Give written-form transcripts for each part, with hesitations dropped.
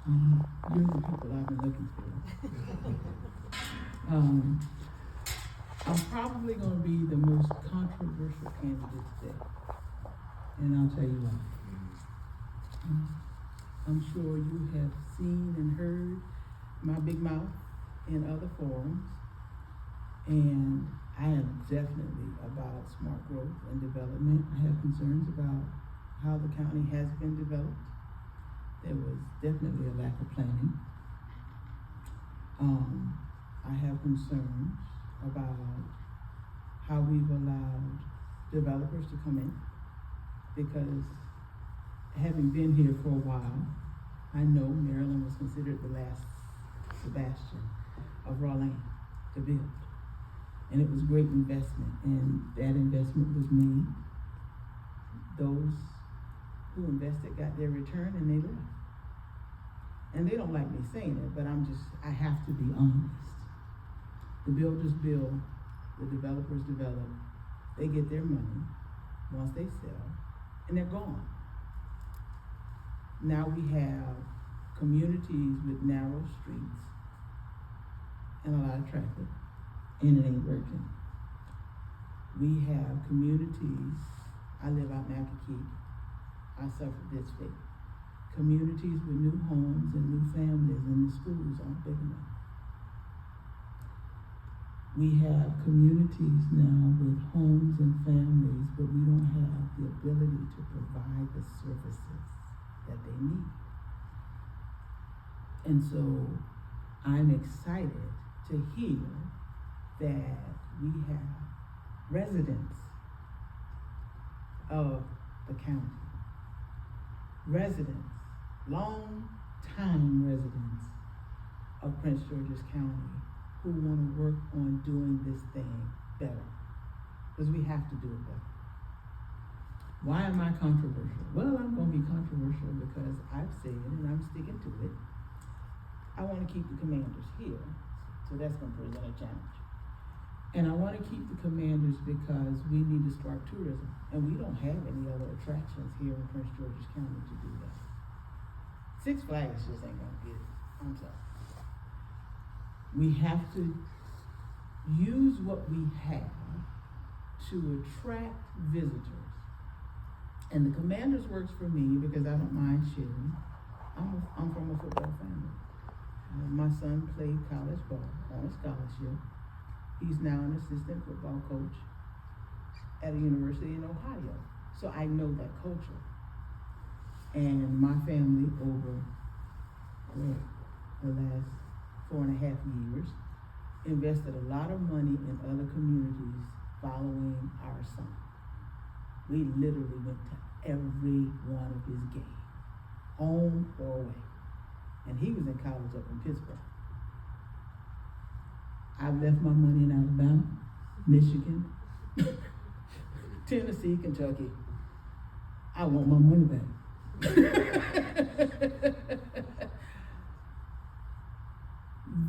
You're the people I've been looking for. I'm probably going to be the most controversial candidate today, and I'll tell you why. I'm sure you have seen and heard my big mouth in other forums, and I am definitely about smart growth and development. I have concerns about how the county has been developed. There was definitely a lack of planning. I have concerns about how we've allowed developers to come in, because having been here for a while, I know Maryland was considered the last Sebastian of raw land to build. And it was a great investment, and that investment was made. Those who invested got their return and they left. And they don't like me saying it, but I have to be honest. The builders build, the developers develop, they get their money once they sell, and they're gone. Now we have communities with narrow streets and a lot of traffic, and it ain't working. We have communities, I live out in Accokeek, I suffered this fate. Communities with new homes and new families, and the schools aren't big enough. We have communities now with homes and families, but we don't have the ability to provide the services that they need. And so I'm excited to hear that we have residents of the county, long-time residents of Prince George's County who want to work on doing this thing better, because we have to do it better. Why am I controversial? Well, I'm going to be controversial because I've said, and I'm sticking to it, I want to keep the commanders here, so that's going to present a challenge. And I want to keep the commanders because we need to spark tourism, and we don't have any other attractions here in Prince George's County to do that. Six Flags just ain't going to get it. I'm sorry. We have to use what we have to attract visitors. And the commanders works for me because I don't mind sharing. I'm from a football family. My son played college ball on a scholarship. He's now an assistant football coach at a university in Ohio. So I know that culture. And my family over the last 4.5 years invested a lot of money in other communities following our son. We literally went to every one of his games, home or away. And he was in college up in Pittsburgh. I've left my money in Alabama, Michigan, Tennessee, Kentucky. I want my money back.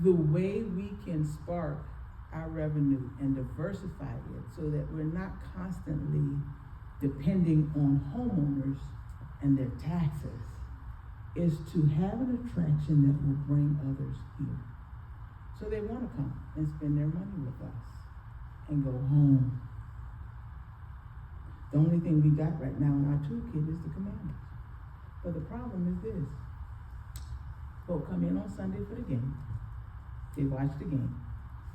The way we can spark our revenue and diversify it so that we're not constantly depending on homeowners and their taxes is to have an attraction that will bring others here. So they want to come and spend their money with us and go home. The only thing we got right now in our toolkit is the commanders. But the problem is this. Folk come in on Sunday for the game. They watch the game.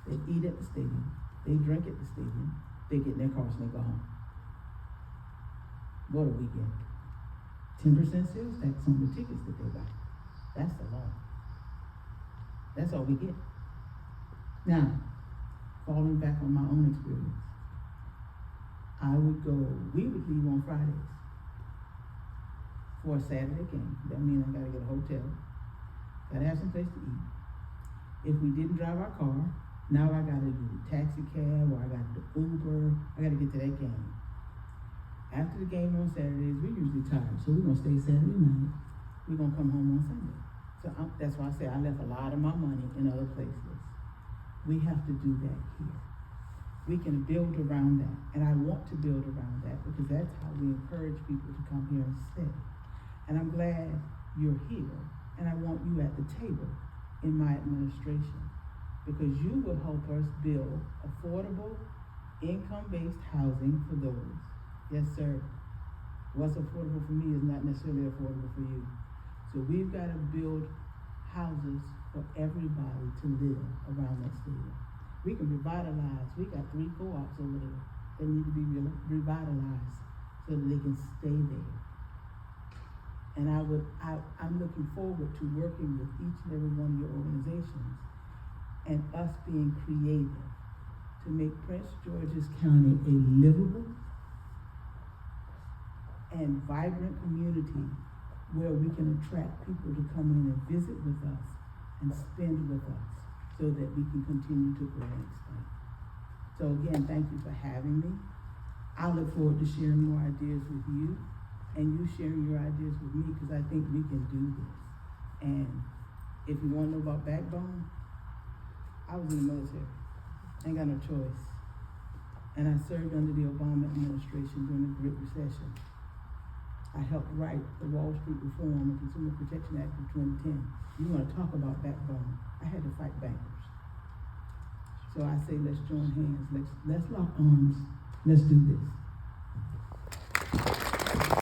They eat at the stadium. They drink at the stadium. They get in their cars and they go home. What do we get? 10% sales tax on the tickets that they buy. That's the law. That's all we get. Now, falling back on my own experience, we would leave on Fridays for a Saturday game. That means I gotta get a hotel, gotta have some place to eat. If we didn't drive our car, now I gotta do a taxi cab or I gotta do Uber. I gotta get to that game. After the game on Saturdays, we're usually tired, so we're gonna stay Saturday night. We're gonna come home on Sunday. So that's why I say I left a lot of my money in other places. We have to do that here. We can build around that, and I want to build around that because that's how we encourage people to come here and stay. And I'm glad you're here, and I want you at the table in my administration, because you will help us build affordable, income-based housing for those. Yes, sir. What's affordable for me is not necessarily affordable for you. So we've got to build houses for everybody to live around that stadium. We can revitalize. We got 3 co-ops over there that need to be revitalized so that they can stay there. And I'm looking forward to working with each and every one of your organizations and us being creative to make Prince George's County a livable and vibrant community where we can attract people to come in and visit with us and spend with us so that we can continue to grow and expand. So again, thank you for having me. I look forward to sharing more ideas with you and you sharing your ideas with me, because I think we can do this. And if you want to know about backbone, I was in the military. Ain't got no choice. And I served under the Obama administration during the Great Recession. I helped write the Wall Street Reform and Consumer Protection Act of 2010. You want to talk about backbone? I had to fight bankers. So I say, let's join hands. Let's lock arms. Let's do this.